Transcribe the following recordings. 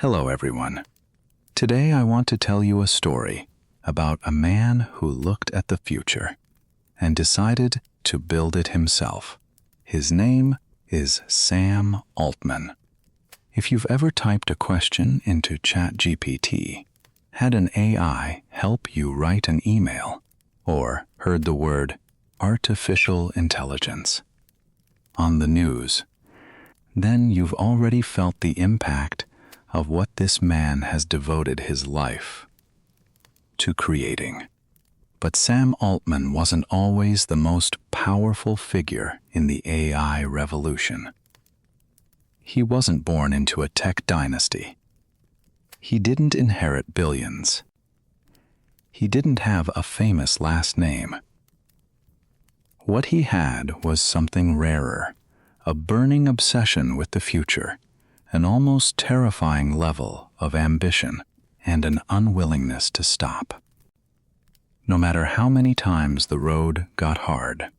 Hello everyone. Today I want to tell you a story about a man who looked at the future and decided to build it himself. His name is Sam Altman. If you've ever typed a question into ChatGPT, had an AI help you write an email, or heard the word artificial intelligence on the news, then you've already felt the impact of what this man has devoted his life to creating. But Sam Altman wasn't always the most powerful figure in the AI revolution. He wasn't born into a tech dynasty. He didn't inherit billions. He didn't have a famous last name. What he had was something rarer, a burning obsession with the future, an almost terrifying level of ambition, and an unwillingness to stop, no matter how many times the road got hard.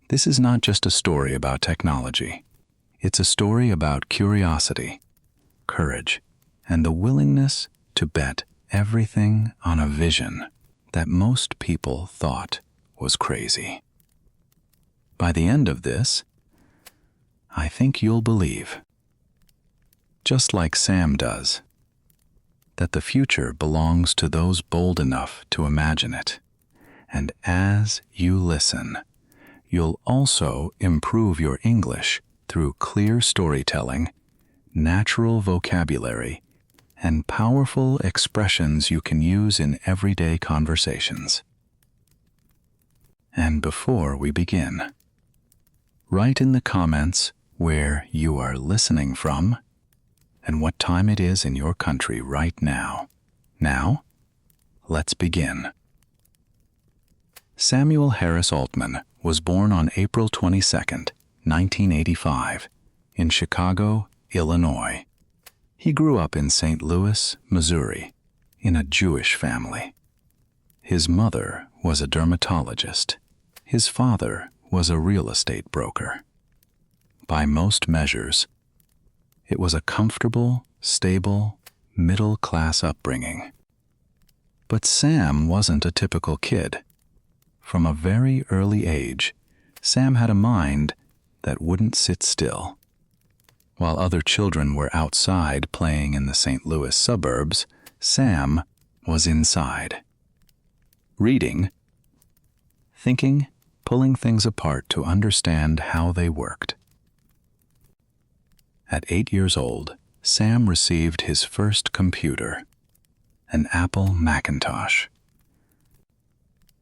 This is not just a story about technology. It's a story about curiosity, courage, and the willingness to bet everything on a vision that most people thought was crazy. By the end of this, I think you'll believe, just like Sam does, that the future belongs to those bold enough to imagine it. And as you listen, you'll also improve your English through clear storytelling, natural vocabulary, and powerful expressions you can use in everyday conversations. And before we begin, write in the comments where you are listening from and what time it is in your country right now. Now, let's begin. Samuel Harris Altman was born on April 22, 1985, in Chicago, Illinois. He grew up in St. Louis, Missouri, in a Jewish family. His mother was a dermatologist. His father was a real estate broker. By most measures, it was a comfortable, stable, middle-class upbringing. But Sam wasn't a typical kid. From a very early age, Sam had a mind that wouldn't sit still. While other children were outside playing in the St. Louis suburbs, Sam was inside, reading, thinking, pulling things apart to understand how they worked. At 8 years old, Sam received his first computer, an Apple Macintosh.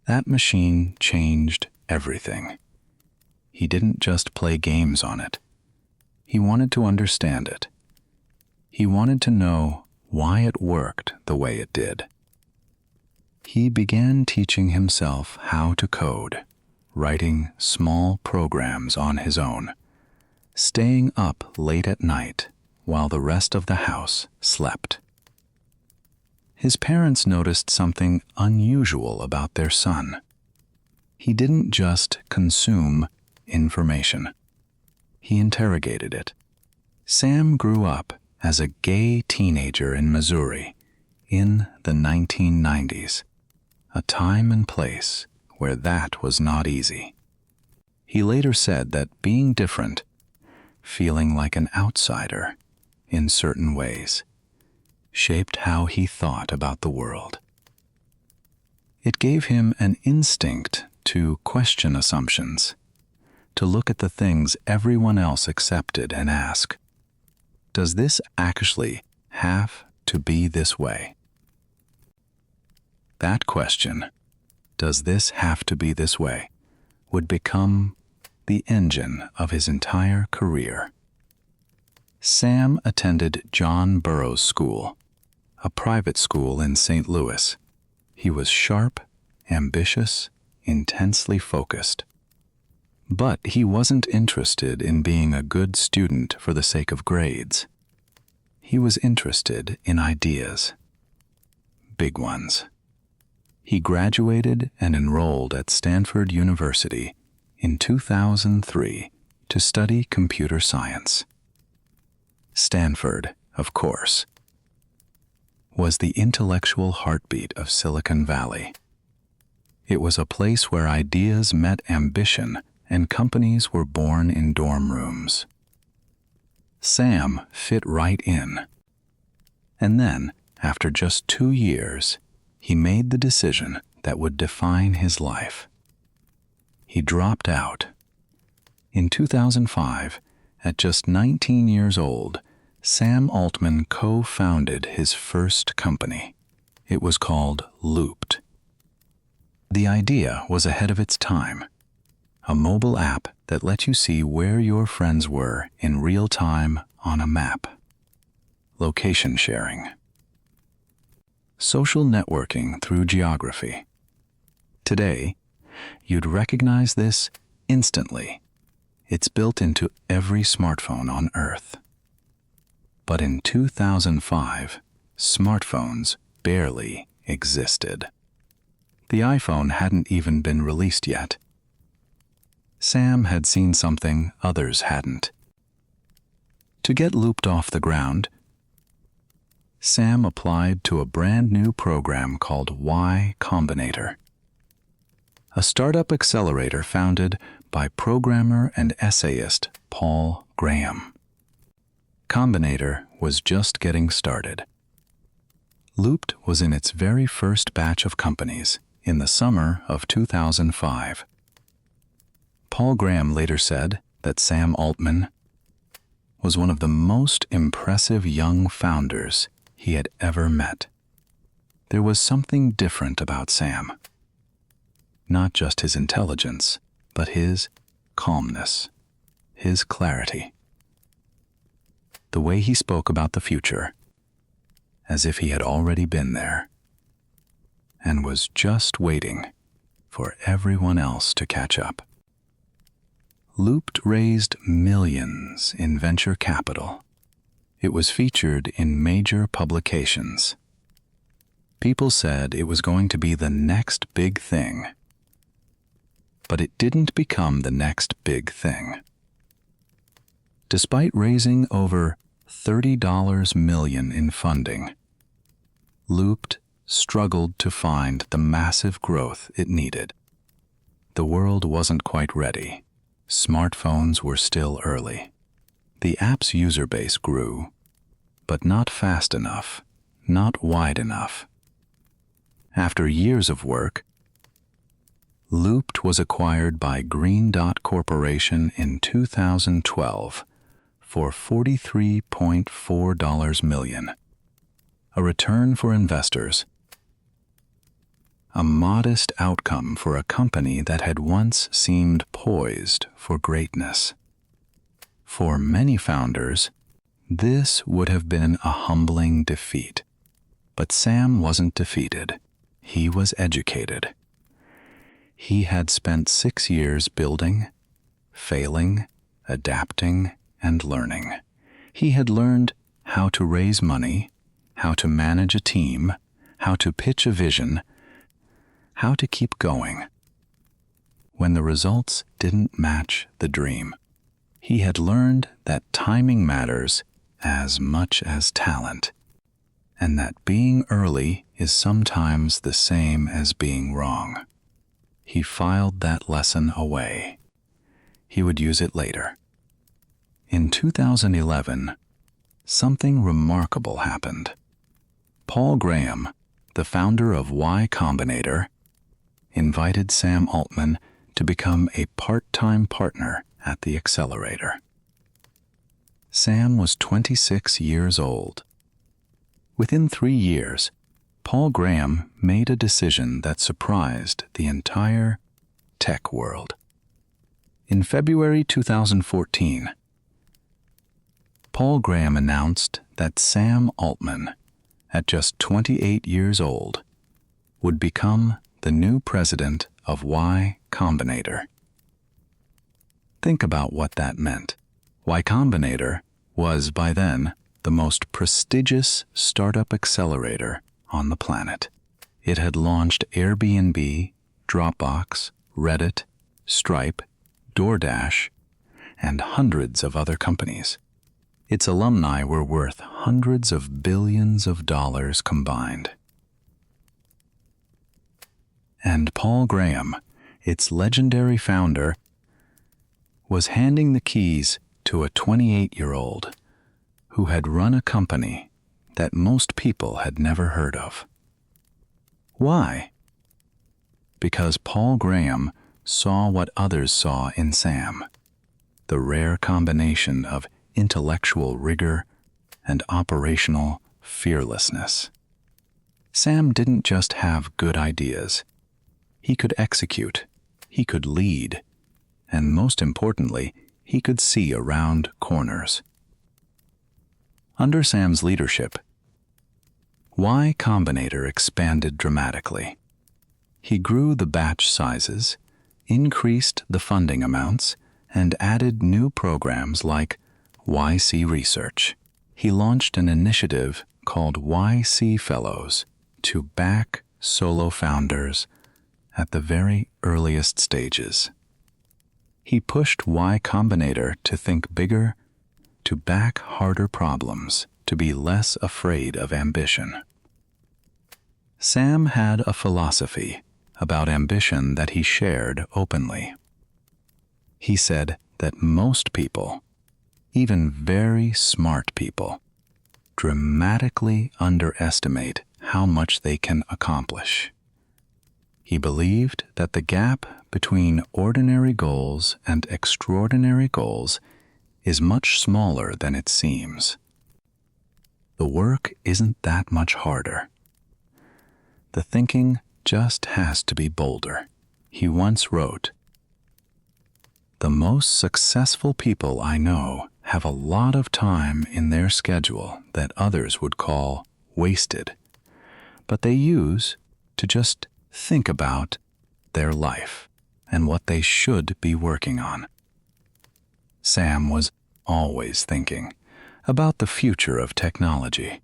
That machine changed everything. He didn't just play games on it. He wanted to understand it. He wanted to know why it worked the way it did. He began teaching himself how to code, writing small programs on his own, staying up late at night while the rest of the house slept. His parents noticed something unusual about their son. He didn't just consume information. He interrogated it. Sam grew up as a gay teenager in Missouri in the 1990s, a time and place where that was not easy. He later said that being different, feeling like an outsider in certain ways, shaped how he thought about the world. It gave him an instinct to question assumptions, to look at the things everyone else accepted and ask, does this actually have to be this way? That question, does this have to be this way, would become the engine of his entire career. Sam attended John Burroughs School, a private school in St. Louis. He was sharp, ambitious, intensely focused. But he wasn't interested in being a good student for the sake of grades. He was interested in ideas, big ones. He graduated and enrolled at Stanford University in 2003 to study computer science. Stanford, of course, was the intellectual heartbeat of Silicon Valley. It was a place where ideas met ambition and companies were born in dorm rooms. Sam fit right in. And then, after just 2 years, he made the decision that would define his life. He dropped out. In 2005, at just 19 years old, Sam Altman co-founded his first company. It was called Loopt. The idea was ahead of its time. A mobile app that let you see where your friends were in real time on a map. Location sharing. Social networking through geography. Today, you'd recognize this instantly. It's built into every smartphone on Earth. But in 2005, smartphones barely existed. The iPhone hadn't even been released yet. Sam had seen something others hadn't. To get Loopt off the ground, Sam applied to a brand new program called Y Combinator, a startup accelerator founded by programmer and essayist Paul Graham. Combinator was just getting started. Loopt was in its very first batch of companies in the summer of 2005. Paul Graham later said that Sam Altman was one of the most impressive young founders he had ever met. There was something different about Sam. Not just his intelligence, but his calmness, his clarity. The way he spoke about the future, as if he had already been there, and was just waiting for everyone else to catch up. Loopt raised millions in venture capital. It was featured in major publications. People said it was going to be the next big thing. But it didn't become the next big thing. Despite raising over $30 million in funding, Loopt struggled to find the massive growth it needed. The world wasn't quite ready. Smartphones were still early. The app's user base grew, but not fast enough, not wide enough. After years of work, Loopt was acquired by Green Dot Corporation in 2012 for $43.4 million, a return for investors. A modest outcome for a company that had once seemed poised for greatness. For many founders, this would have been a humbling defeat. But Sam wasn't defeated. He was educated. He had spent 6 years building, failing, adapting, and learning. He had learned how to raise money, how to manage a team, how to pitch a vision, how to keep going when the results didn't match the dream. He had learned that timing matters as much as talent, and that being early is sometimes the same as being wrong. He filed that lesson away. He would use it later. In 2011, something remarkable happened. Paul Graham, the founder of Y Combinator, invited Sam Altman to become a part-time partner at the accelerator. Sam was 26 years old. Within 3 years, Paul Graham made a decision that surprised the entire tech world. In February 2014, Paul Graham announced that Sam Altman, at just 28 years old, would become the new president of Y Combinator. Think about what that meant. Y Combinator was, by then, the most prestigious startup accelerator on the planet. It had launched Airbnb, Dropbox, Reddit, Stripe, DoorDash, and hundreds of other companies. Its alumni were worth hundreds of billions of dollars combined. And Paul Graham, its legendary founder, was handing the keys to a 28-year-old who had run a company that most people had never heard of. Why? Because Paul Graham saw what others saw in Sam, the rare combination of intellectual rigor and operational fearlessness. Sam didn't just have good ideas. He could execute, he could lead, and most importantly, he could see around corners. Under Sam's leadership, Y Combinator expanded dramatically. He grew the batch sizes, increased the funding amounts, and added new programs like YC Research. He launched an initiative called YC Fellows to back solo founders at the very earliest stages. He pushed Y Combinator to think bigger, to back harder problems, to be less afraid of ambition. Sam had a philosophy about ambition that he shared openly. He said that most people, even very smart people, dramatically underestimate how much they can accomplish. He believed that the gap between ordinary goals and extraordinary goals is much smaller than it seems. The work isn't that much harder. The thinking just has to be bolder. He once wrote, "The most successful people I know have a lot of time in their schedule that others would call wasted, but they use to just think about their life and what they should be working on." Sam was always thinking about the future of technology,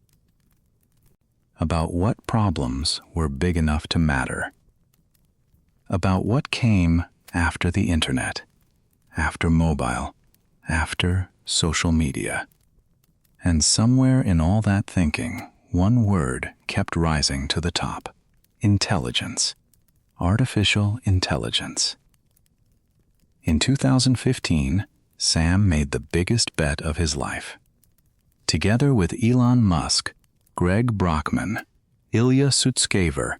about what problems were big enough to matter, about what came after the internet, after mobile, after social media. And somewhere in all that thinking, one word kept rising to the top: intelligence, artificial intelligence. In 2015, Sam made the biggest bet of his life. Together with Elon Musk, Greg Brockman, Ilya Sutskever,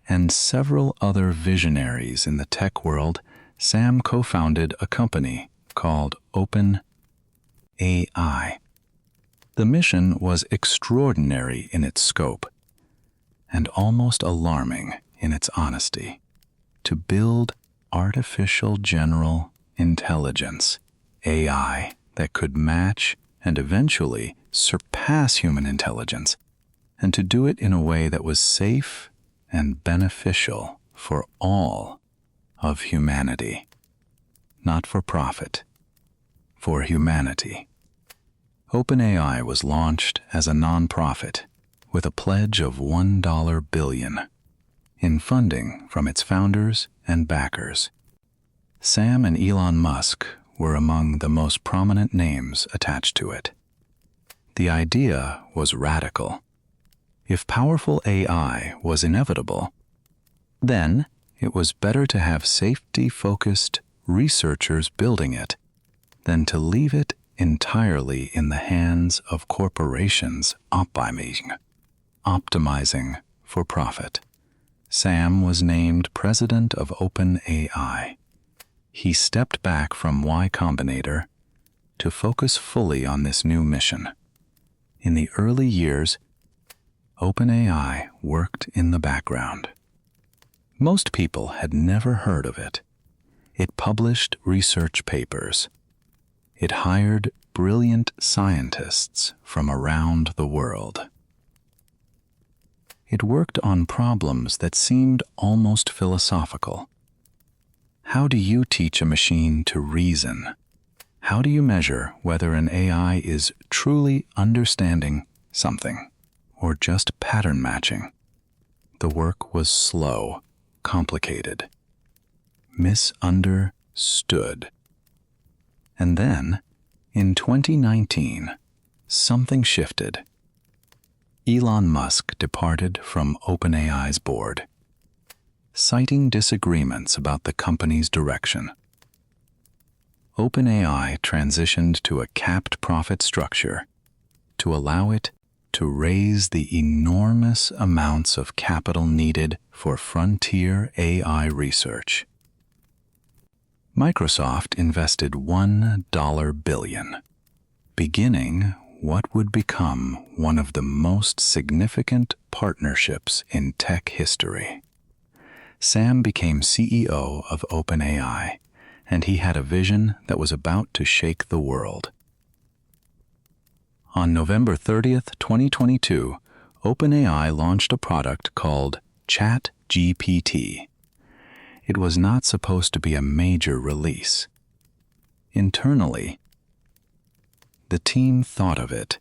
and several other visionaries in the tech world, Sam co-founded a company called OpenAI. The mission was extraordinary in its scope and almost alarming in its honesty: to build artificial general intelligence, AI, that could match and eventually surpass human intelligence, and to do it in a way that was safe and beneficial for all of humanity. Not for profit, for humanity. OpenAI was launched as a nonprofit with a pledge of $1 billion in funding from its founders and backers. Sam and Elon Musk were among the most prominent names attached to it. The idea was radical. If powerful AI was inevitable, then it was better to have safety-focused researchers building it than to leave it entirely in the hands of corporations optimizing for profit. Sam was named president of OpenAI. He stepped back from Y Combinator to focus fully on this new mission. In the early years, OpenAI worked in the background. Most people had never heard of it. It published research papers. It hired brilliant scientists from around the world. It worked on problems that seemed almost philosophical. How do you teach a machine to reason? How do you measure whether an AI is truly understanding something or just pattern matching? The work was slow, complicated, misunderstood. And then, in 2019, something shifted. Elon Musk departed from OpenAI's board, citing disagreements about the company's direction. OpenAI transitioned to a capped profit structure to allow it to raise the enormous amounts of capital needed for frontier AI research. Microsoft invested $1 billion, beginning what would become one of the most significant partnerships in tech history. Sam became CEO of OpenAI, and he had a vision that was about to shake the world. On November 30th, 2022, OpenAI launched a product called ChatGPT. It was not supposed to be a major release. Internally, the team thought of it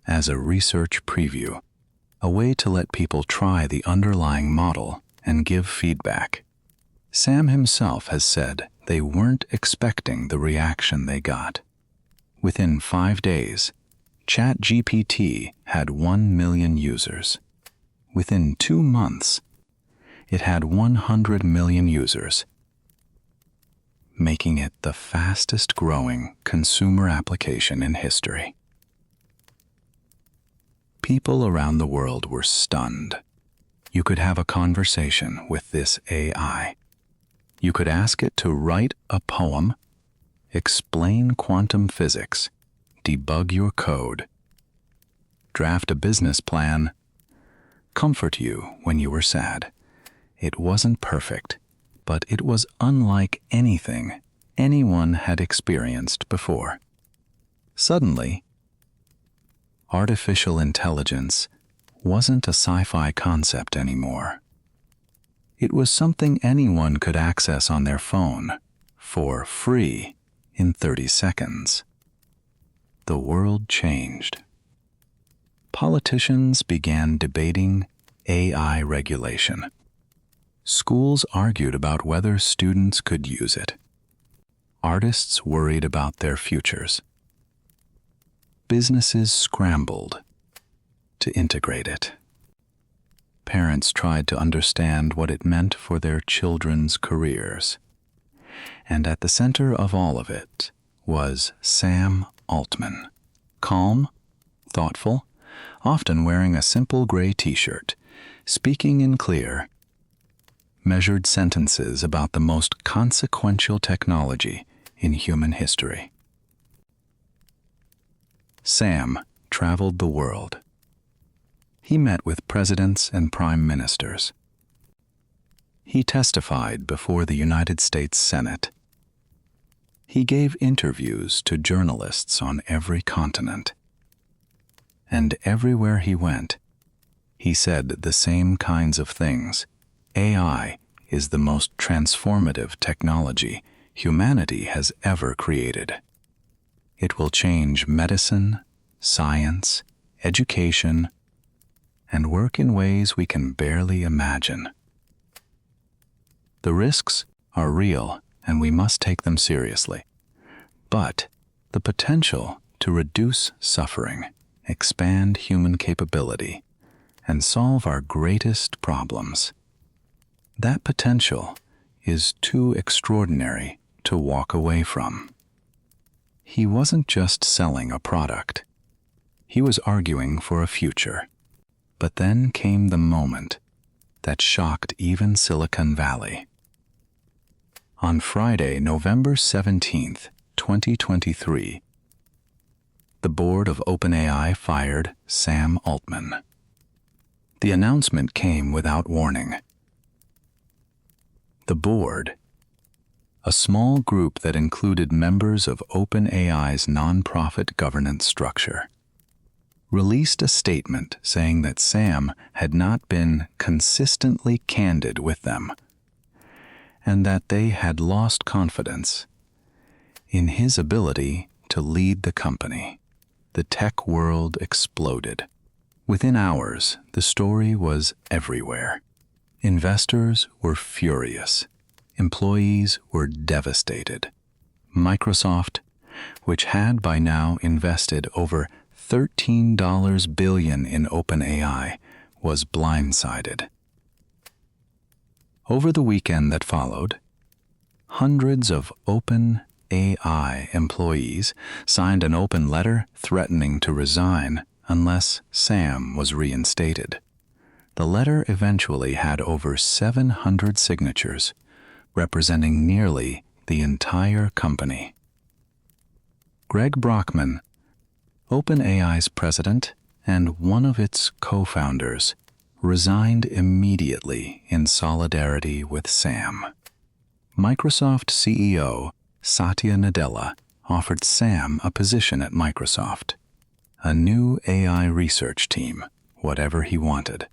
as a research preview, a way to let people try the underlying model and give feedback. Sam himself has said they weren't expecting the reaction they got. Within 5 days, ChatGPT had 1 million users. Within 2 months, it had 100 million users, making it the fastest-growing consumer application in history. People around the world were stunned. You could have a conversation with this AI. You could ask it to write a poem, explain quantum physics, debug your code, draft a business plan, comfort you when you were sad. It wasn't perfect, but it was unlike anything anyone had experienced before. Suddenly, artificial intelligence wasn't a sci-fi concept anymore. It was something anyone could access on their phone for free in 30 seconds. The world changed. Politicians began debating AI regulation. Schools argued about whether students could use it. Artists worried about their futures. Businesses scrambled to integrate it. Parents tried to understand what it meant for their children's careers. And at the center of all of it was Sam Altman, calm, thoughtful, often wearing a simple gray t-shirt, speaking in clear, measured sentences about the most consequential technology in human history. Sam traveled the world. He met with presidents and prime ministers. He testified before the United States Senate. He gave interviews to journalists on every continent. And everywhere he went, he said the same kinds of things. AI is the most transformative technology humanity has ever created. It will change medicine, science, education, and work in ways we can barely imagine. The risks are real, and we must take them seriously. But the potential to reduce suffering, expand human capability, and solve our greatest problems, that potential is too extraordinary to walk away from. He wasn't just selling a product. He was arguing for a future. But then came the moment that shocked even Silicon Valley. On Friday, November 17th, 2023, the board of OpenAI fired Sam Altman. The announcement came without warning. The board, a small group that included members of OpenAI's nonprofit governance structure, released a statement saying that Sam had not been consistently candid with them, and that they had lost confidence in his ability to lead the company. The tech world exploded. Within hours, the story was everywhere. Investors were furious. Employees were devastated. Microsoft, which had by now invested over $13 billion in OpenAI, was blindsided. Over the weekend that followed, hundreds of OpenAI employees signed an open letter threatening to resign unless Sam was reinstated. The letter eventually had over 700 signatures, representing nearly the entire company. Greg Brockman, OpenAI's president and one of its co-founders, resigned immediately in solidarity with Sam. Microsoft CEO Satya Nadella offered Sam a position at Microsoft, a new AI research team, whatever he wanted.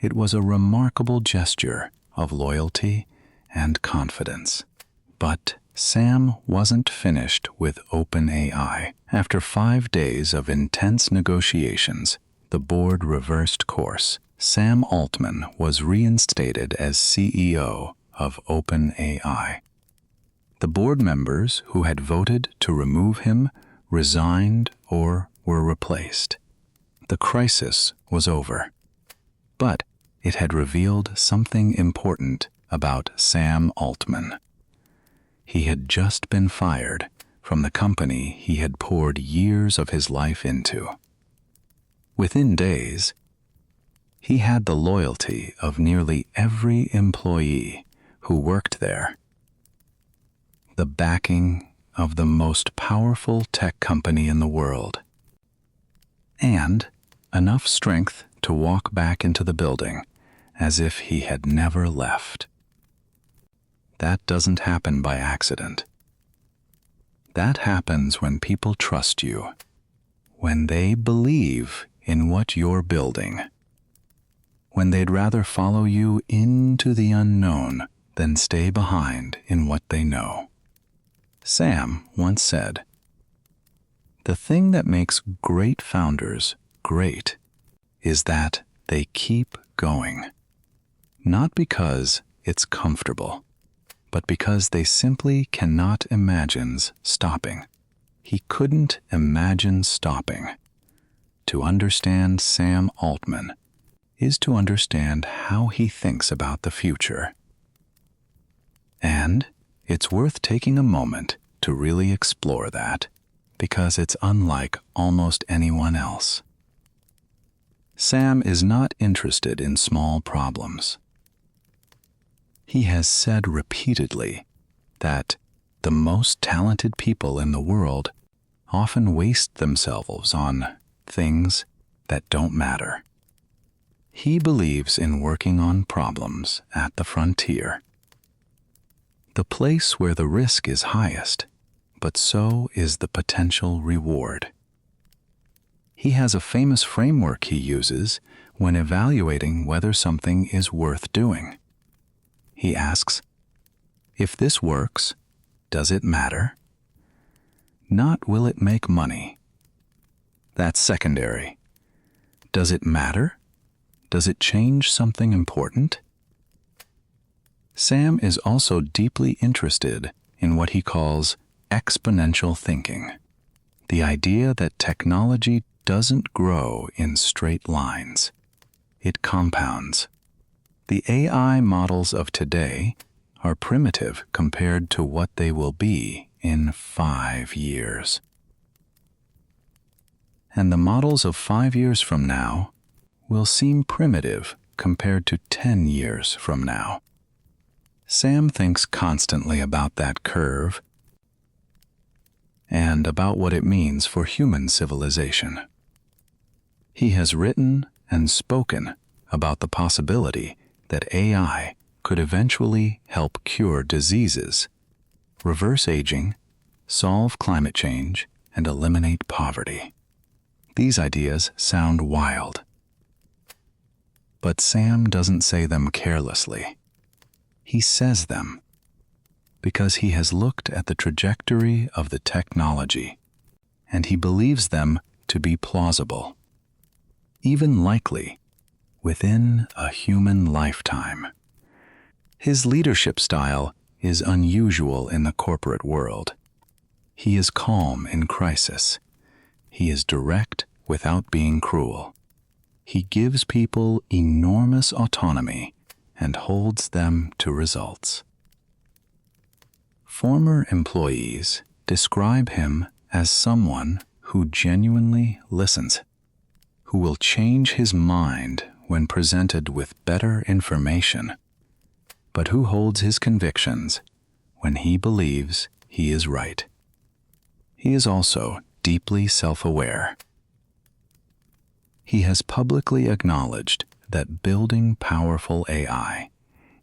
It was a remarkable gesture of loyalty and confidence. But Sam wasn't finished with OpenAI. After 5 days of intense negotiations, the board reversed course. Sam Altman was reinstated as CEO of OpenAI. The board members who had voted to remove him resigned or were replaced. The crisis was over. But it had revealed something important about Sam Altman. He had just been fired from the company he had poured years of his life into. Within days, he had the loyalty of nearly every employee who worked there, the backing of the most powerful tech company in the world, and enough strength to walk back into the building as if he had never left. That doesn't happen by accident. That happens when people trust you, when they believe in what you're building, when they'd rather follow you into the unknown than stay behind in what they know. Sam once said, "The thing that makes great founders great is that they keep going, not because it's comfortable, but because they simply cannot imagine stopping." He couldn't imagine stopping. To understand Sam Altman is to understand how he thinks about the future. And it's worth taking a moment to really explore that, because it's unlike almost anyone else. Sam is not interested in small problems. He has said repeatedly that the most talented people in the world often waste themselves on things that don't matter. He believes in working on problems at the frontier, the place where the risk is highest, but so is the potential reward. He has a famous framework he uses when evaluating whether something is worth doing. He asks, "If this works, does it matter? Not will it make money. That's secondary. Does it matter? Does it change something important?" Sam is also deeply interested in what he calls exponential thinking, the idea that technology doesn't grow in straight lines. It compounds. The AI models of today are primitive compared to what they will be in 5 years. And the models of 5 years from now will seem primitive compared to 10 years from now. Sam thinks constantly about that curve and about what it means for human civilization. He has written and spoken about the possibility that AI could eventually help cure diseases, reverse aging, solve climate change, and eliminate poverty. These ideas sound wild. But Sam doesn't say them carelessly. He says them because he has looked at the trajectory of the technology, and he believes them to be plausible, even likely, within a human lifetime. His leadership style is unusual in the corporate world. He is calm in crisis. He is direct without being cruel. He gives people enormous autonomy and holds them to results. Former employees describe him as someone who genuinely listens, who will change his mind when presented with better information, but who holds his convictions when he believes he is right. He is also deeply self-aware. He has publicly acknowledged that building powerful AI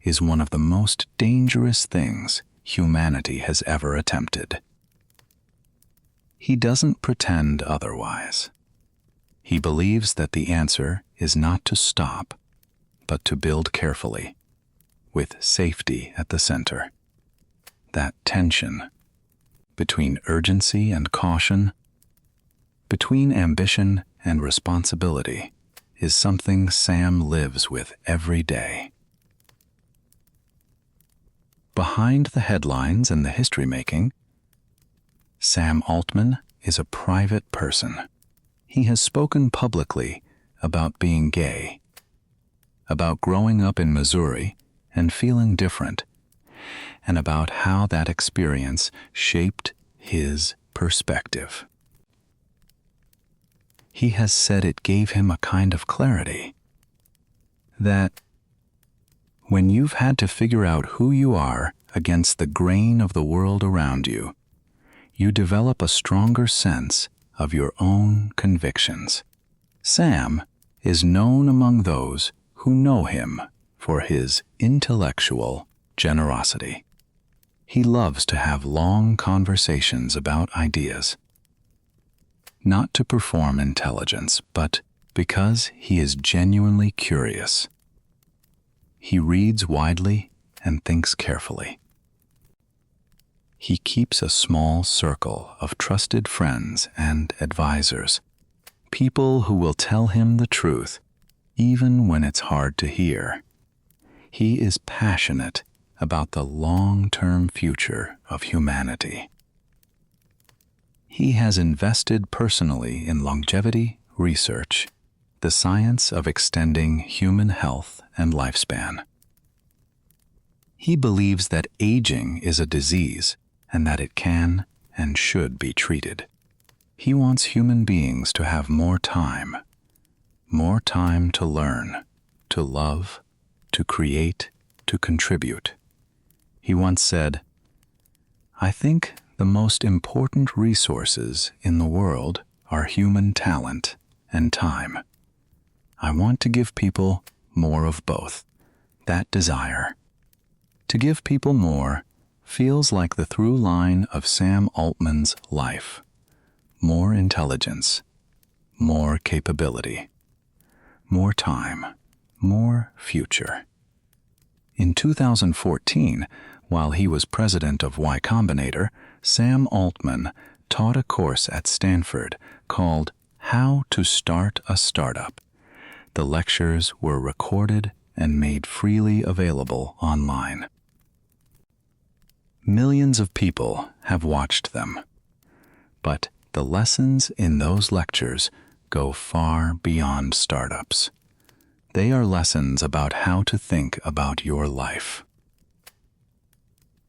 is one of the most dangerous things humanity has ever attempted. He doesn't pretend otherwise. He believes that the answer is not to stop, but to build carefully, with safety at the center. That tension between urgency and caution, between ambition and responsibility, is something Sam lives with every day. Behind the headlines and the history-making, Sam Altman is a private person. He has spoken publicly about being gay, about growing up in Missouri and feeling different, and about how that experience shaped his perspective. He has said it gave him a kind of clarity that when you've had to figure out who you are against the grain of the world around you, you develop a stronger sense of your own convictions. Sam is known among those who know him for his intellectual generosity. He loves to have long conversations about ideas, not to perform intelligence, but because he is genuinely curious. He reads widely and thinks carefully. He keeps a small circle of trusted friends and advisors, people who will tell him the truth, even when it's hard to hear. He is passionate about the long-term future of humanity. He has invested personally in longevity research, the science of extending human health and lifespan. He believes that aging is a disease and that it can and should be treated. He wants human beings to have more time to learn, to love, to create, to contribute. He once said, "I think the most important resources in the world are human talent and time. I want to give people more of both, that desire. To give people more feels like the through line of Sam Altman's life. More intelligence, more capability, more time, more future." In 2014, while he was president of Y Combinator, Sam Altman taught a course at Stanford called How to Start a Startup. The lectures were recorded and made freely available online. Millions of people have watched them, but the lessons in those lectures go far beyond startups. They are lessons about how to think about your life.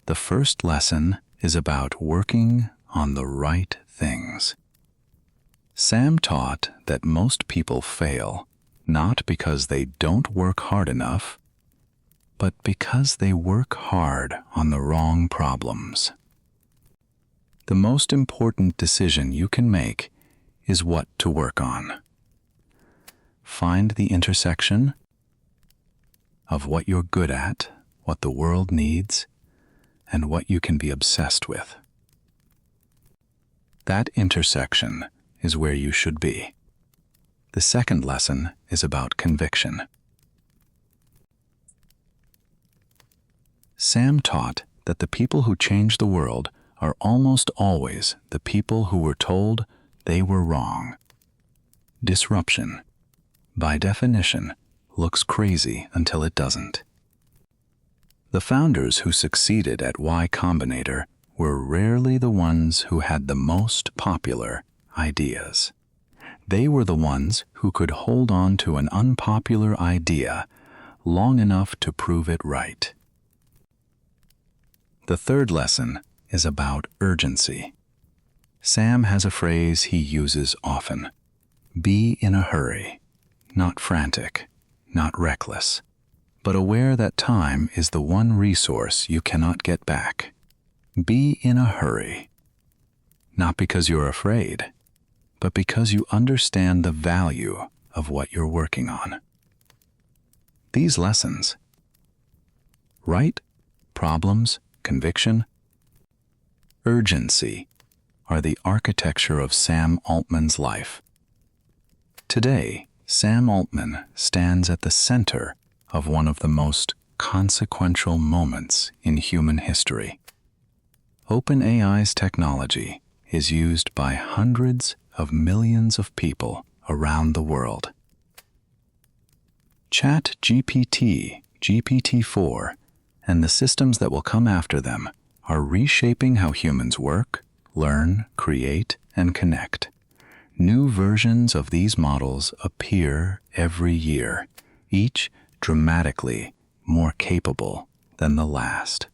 The first lesson is about working on the right things. Sam taught that most people fail not because they don't work hard enough, but because they work hard on the wrong problems. The most important decision you can make is what to work on. Find the intersection of what you're good at, what the world needs, and what you can be obsessed with. That intersection is where you should be. The second lesson is about conviction. Sam taught that the people who change the world are almost always the people who were told they were wrong. Disruption, by definition, looks crazy until it doesn't. The founders who succeeded at Y Combinator were rarely the ones who had the most popular ideas. They were the ones who could hold on to an unpopular idea long enough to prove it right. The third lesson is about urgency. Sam has a phrase he uses often. Be in a hurry, not frantic, not reckless, but aware that time is the one resource you cannot get back. Be in a hurry, not because you're afraid, but because you understand the value of what you're working on. These lessons, right, problems, conviction, urgency, are the architecture of Sam Altman's life. Today, Sam Altman stands at the center of one of the most consequential moments in human history. OpenAI's technology is used by hundreds of millions of people around the world. ChatGPT, GPT-4, and the systems that will come after them are reshaping how humans work, learn, create, and connect. New versions of these models appear every year, each dramatically more capable than the last.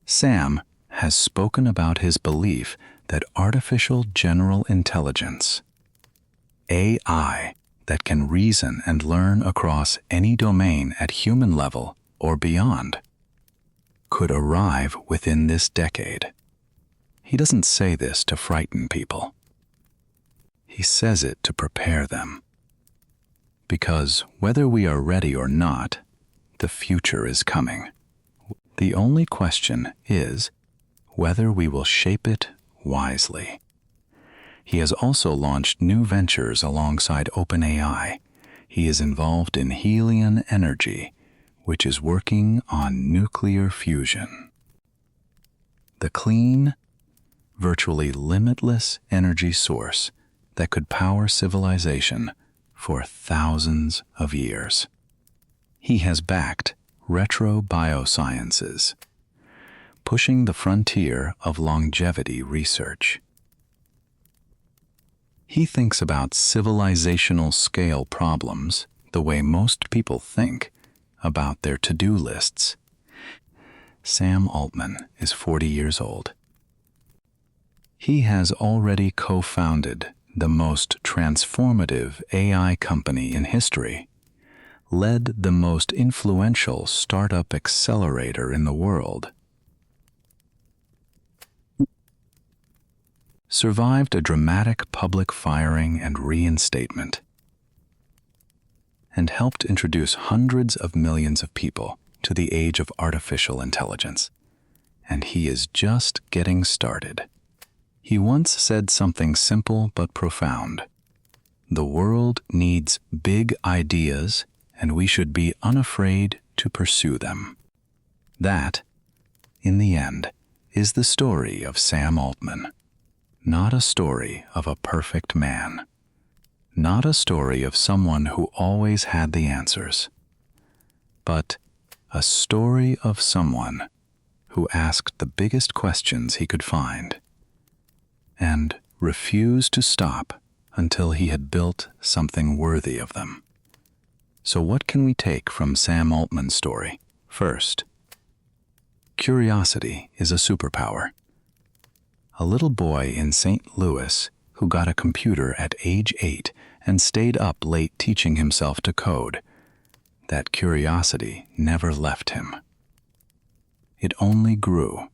Sam has spoken about his belief that artificial general intelligence, AI, that can reason and learn across any domain at human level or beyond, could arrive within this decade. He doesn't say this to frighten people. He says it to prepare them. Because whether we are ready or not, the future is coming. The only question is whether we will shape it wisely. He has also launched new ventures alongside OpenAI. He is involved in Helion Energy, which is working on nuclear fusion. The clean, virtually limitless energy source that could power civilization for thousands of years. He has backed retro biosciences, pushing the frontier of longevity research. He thinks about civilizational scale problems the way most people think about their to-do lists. Sam Altman is 40 years old. He has already co-founded the most transformative AI company in history, led the most influential startup accelerator in the world, survived a dramatic public firing and reinstatement, and helped introduce hundreds of millions of people to the age of artificial intelligence. And he is just getting started. He once said something simple but profound. The world needs big ideas, and we should be unafraid to pursue them. That, in the end, is the story of Sam Altman. Not a story of a perfect man. Not a story of someone who always had the answers. But a story of someone who asked the biggest questions he could find and refused to stop until he had built something worthy of them. So what can we take from Sam Altman's story? First, curiosity is a superpower. A little boy in St. Louis who got a computer at age 8 and stayed up late teaching himself to code. That curiosity never left him. It only grew.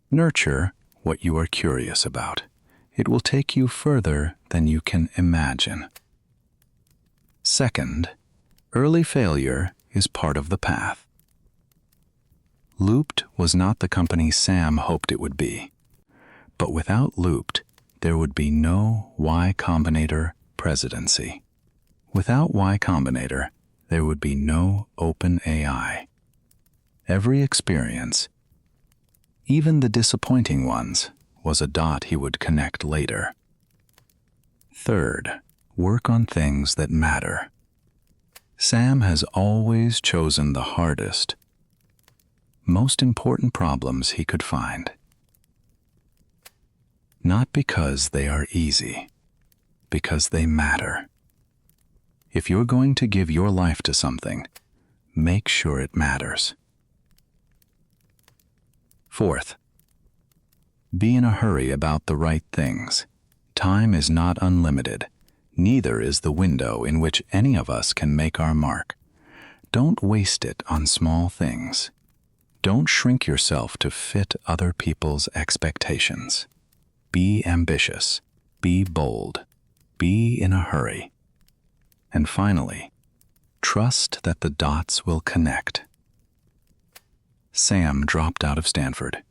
Nurture what you are curious about. It will take you further than you can imagine. Second, early failure is part of the path. Loopt was not the company Sam hoped it would be. But without Loopt, there would be no Y Combinator presidency. Without Y Combinator, there would be no OpenAI. Every experience, even the disappointing ones, was a dot he would connect later. Third, work on things that matter. Sam has always chosen the hardest, most important problems he could find. Not because they are easy, because they matter. If you're going to give your life to something, make sure it matters. Fourth, be in a hurry about the right things. Time is not unlimited. Neither is the window in which any of us can make our mark. Don't waste it on small things. Don't shrink yourself to fit other people's expectations. Be ambitious. Be bold. Be in a hurry. And finally, trust that the dots will connect. Sam dropped out of Stanford.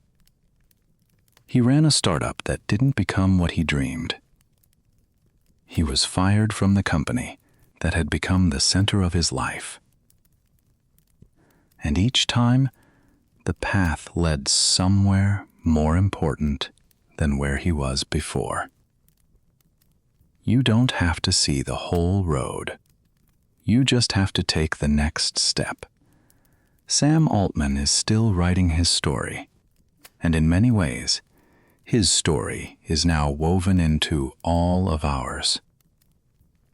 He ran a startup that didn't become what he dreamed. He was fired from the company that had become the center of his life. And each time, the path led somewhere more important than where he was before. You don't have to see the whole road. You just have to take the next step. Sam Altman is still writing his story, and in many ways, his story is now woven into all of ours.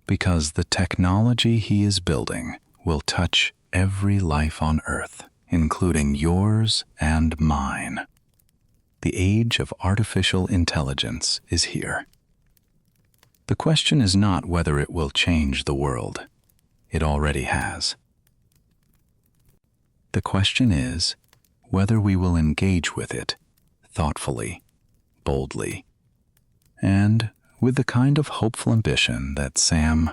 Because the technology he is building will touch every life on Earth, including yours and mine. The age of artificial intelligence is here. The question is not whether it will change the world. It already has. The question is whether we will engage with it thoughtfully, boldly, and with the kind of hopeful ambition that Sam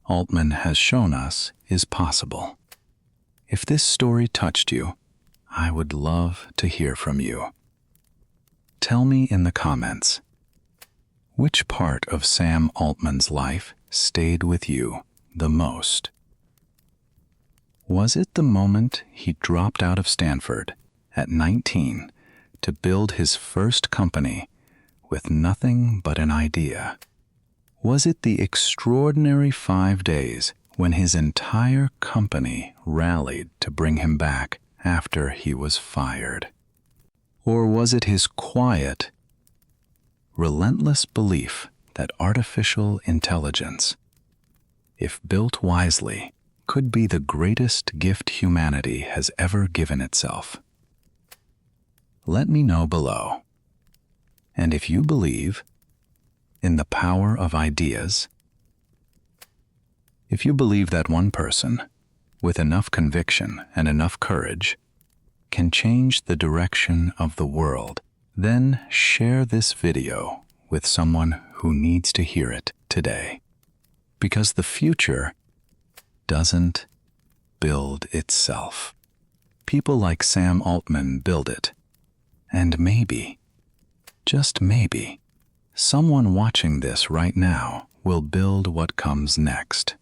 Altman has shown us is possible. If this story touched you, I would love to hear from you. Tell me in the comments, which part of Sam Altman's life stayed with you the most? Was it the moment he dropped out of Stanford at 19 to build his first company with nothing but an idea? Was it the extraordinary 5 days when his entire company rallied to bring him back after he was fired? Or was it his quiet, relentless belief that artificial intelligence, if built wisely, could be the greatest gift humanity has ever given itself? Let me know below. And if you believe in the power of ideas, if you believe that one person, with enough conviction and enough courage, can change the direction of the world, then share this video with someone who needs to hear it today. Because the future doesn't build itself. People like Sam Altman build it. And maybe, just maybe, someone watching this right now will build what comes next.